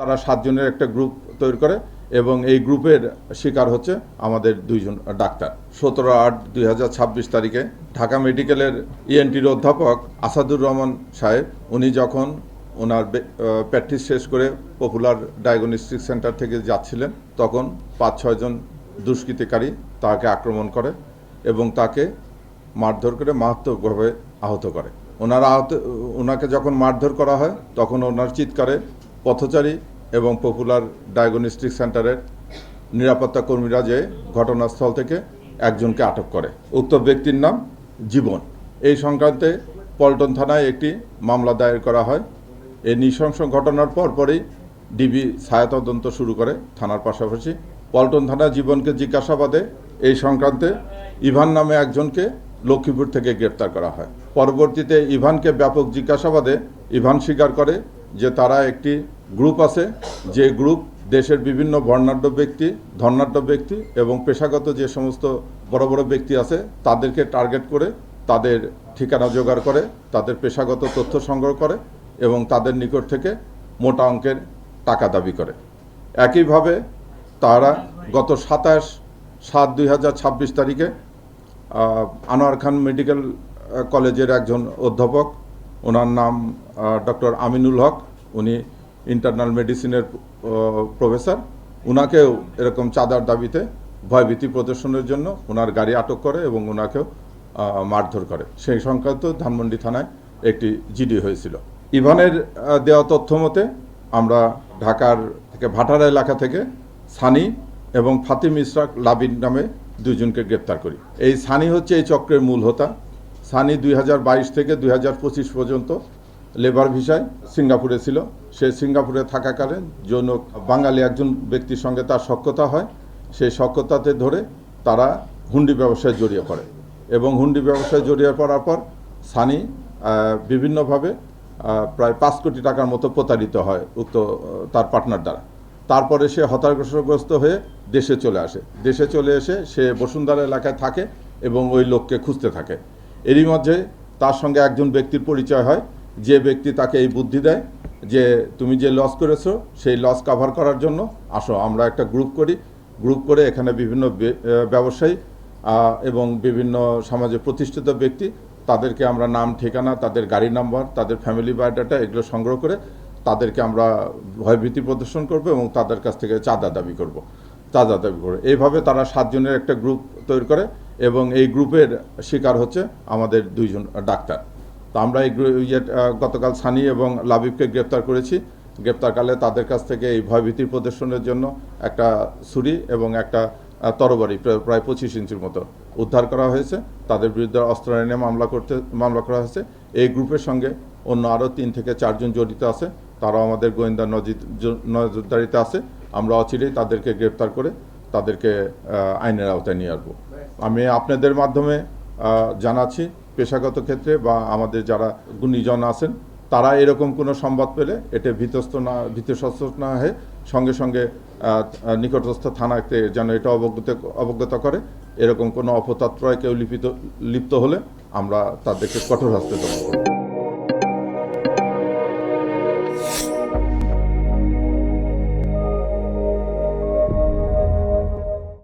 তারা 7 জনের একটা গ্রুপ তৈরি করে এবং এই গ্রুপের শিকার হচ্ছে আমাদের 2 জন ডাক্তার। 17/8/2026 তারিখে ঢাকা মেডিকেলের ইএনটির অধ্যাপক আসাদুর রহমান সাহেব উনি যখন ওনার প্র্যাকটিস শেষ করে পপুলার ডায়াগনস্টিক সেন্টার থেকে যাচ্ছিলেন, তখন 5-6 জন দুষ্কৃতিকারী তাকে আক্রমণ করে এবং তাকে মারধর করে মারাত্মকভাবে আহত করে। ওনাকে যখন মারধর করা হয় তখন ওনার চিৎকারে পথচারী এবং পপুলার ডায়াগনস্টিক সেন্টারের নিরাপত্তা কর্মীরা যে ঘটনাস্থল থেকে একজনকে আটক করে। উক্ত ব্যক্তির নাম জীবন। এই সংক্রান্তে পল্টন থানায় একটি মামলা দায়ের করা হয়। এই নৃশংস ঘটনার পরপরই ডিবি ছায়া তদন্ত শুরু করে থানার পাশাপাশি। পল্টন থানা জীবনকে জিজ্ঞাসাবাদে এই সংক্রান্তে ইভান নামে একজনকে লক্ষ্মীপুর থেকে গ্রেপ্তার করা হয়। পরবর্তীতে ইভানকে ব্যাপক জিজ্ঞাসাবাদে ইভান স্বীকার করে যে তারা একটি গ্রুপ আছে, যে গ্রুপ দেশের বিভিন্ন বর্ণাঢ্য ব্যক্তি, ধনাঢ্য ব্যক্তি এবং পেশাগত যে সমস্ত বড় বড় ব্যক্তি আছে তাদেরকে টার্গেট করে তাদের ঠিকানা জোগাড় করে, তাদের পেশাগত তথ্য সংগ্রহ করে এবং তাদের নিকট থেকে মোটা অঙ্কের টাকা দাবি করে। একইভাবে তারা গত 27/7/2026 তারিখে আনোয়ার খান মেডিকেল কলেজের একজন অধ্যাপক, ওনার নাম ডক্টর আমিনুল হক, উনি ইন্টারনাল মেডিসিনের প্রফেসর, ওনাকেও এরকম চাঁদার দাবিতে ভয়ভীতি প্রদর্শনের জন্য ওনার গাড়ি আটক করে এবং ওনাকেও মারধর করে। সেই সংক্রান্ত ধানমন্ডি থানায় একটি জিডি হয়েছিল। ইভানের দেওয়া তথ্য মতে আমরা ঢাকার থেকে ভাটারা এলাকা থেকে সানি এবং ফাতিম ইসরাক লাবিন নামে 2 জনকে গ্রেপ্তার করি। এই সানি হচ্ছে এই চক্রের মূল হোতা। সানি 2022 থেকে 2025 পর্যন্ত লেবার ভিসায় সিঙ্গাপুরে ছিল। সে সিঙ্গাপুরে থাকাকালীন যৌন বাঙালি একজন ব্যক্তির সঙ্গে তার সখ্যতা হয়। সেই সখ্যতাতে ধরে তারা হুন্ডি ব্যবসায় জড়িয়ে পড়ে এবং হুন্ডি ব্যবসায় জড়িয়ে পড়ার পর সানি বিভিন্নভাবে প্রায় 5 কোটি টাকার মতো প্রতারিত হয় উক্ত তার পার্টনার দ্বারা। তারপরে সে হতাশাগ্রস্ত হয়ে দেশে চলে আসে। দেশে চলে এসে সে বসুন্ধরা এলাকায় থাকে এবং ওই লোককে খুঁজতে থাকে। এরই মধ্যে তার সঙ্গে একজন ব্যক্তির পরিচয় হয়, যে ব্যক্তি তাকে এই বুদ্ধি দেয় যে তুমি যে লস করেছো সেই লস কাভার করার জন্য আসো, আমরা একটা গ্রুপ করি। গ্রুপ করে এখানে বিভিন্ন ব্যবসায়ী এবং বিভিন্ন সমাজে প্রতিষ্ঠিত ব্যক্তি, তাদেরকে আমরা নাম, ঠিকানা, তাদের গাড়ি নাম্বার, তাদের ফ্যামিলি বায়োডাটা এগুলো সংগ্রহ করে তাদেরকে আমরা ভয়ভীতি প্রদর্শন করব এবং তাদের কাছ থেকে চাঁদা দাবি করব। এইভাবে তারা 7 জনের একটা গ্রুপ তৈরি করে এবং এই গ্রুপের শিকার হচ্ছে আমাদের 2 জন ডাক্তার। তো আমরা এই গতকাল সানি এবং লাবিবকে গ্রেপ্তার করেছি। গ্রেপ্তারকালে তাদের কাছ থেকে এই ভয়ভীতির প্রদর্শনের জন্য একটা ছুরি এবং একটা তরবারি প্রায় 25 ইঞ্চির মতো উদ্ধার করা হয়েছে। তাদের বিরুদ্ধে অস্ত্র আইনে মামলা করা হয়েছে। এই গ্রুপের সঙ্গে অন্য আরও 3 থেকে 4 জন জড়িত আছে, তারাও আমাদের গোয়েন্দা নজরদারিতে আছে। আমরা অচিরেই তাদেরকে গ্রেপ্তার করে তাদেরকে আইনের আওতায় নিয়ে আসবো। আমি আপনাদের মাধ্যমে জানাচ্ছি, পেশাগত ক্ষেত্রে বা আমাদের যারা গুণীজন আছেন তারা এরকম কোনো সংবাদ পেলে এটা ভীতসত্ত্ব না হয়ে সঙ্গে সঙ্গে নিকটস্থ থানাতে যেন এটা অবগত করে। এরকম কোনো অপতৎপরতায় কেউ লিপ্ত হলে আমরা তাদেরকে কঠোর হস্তে দমন করব।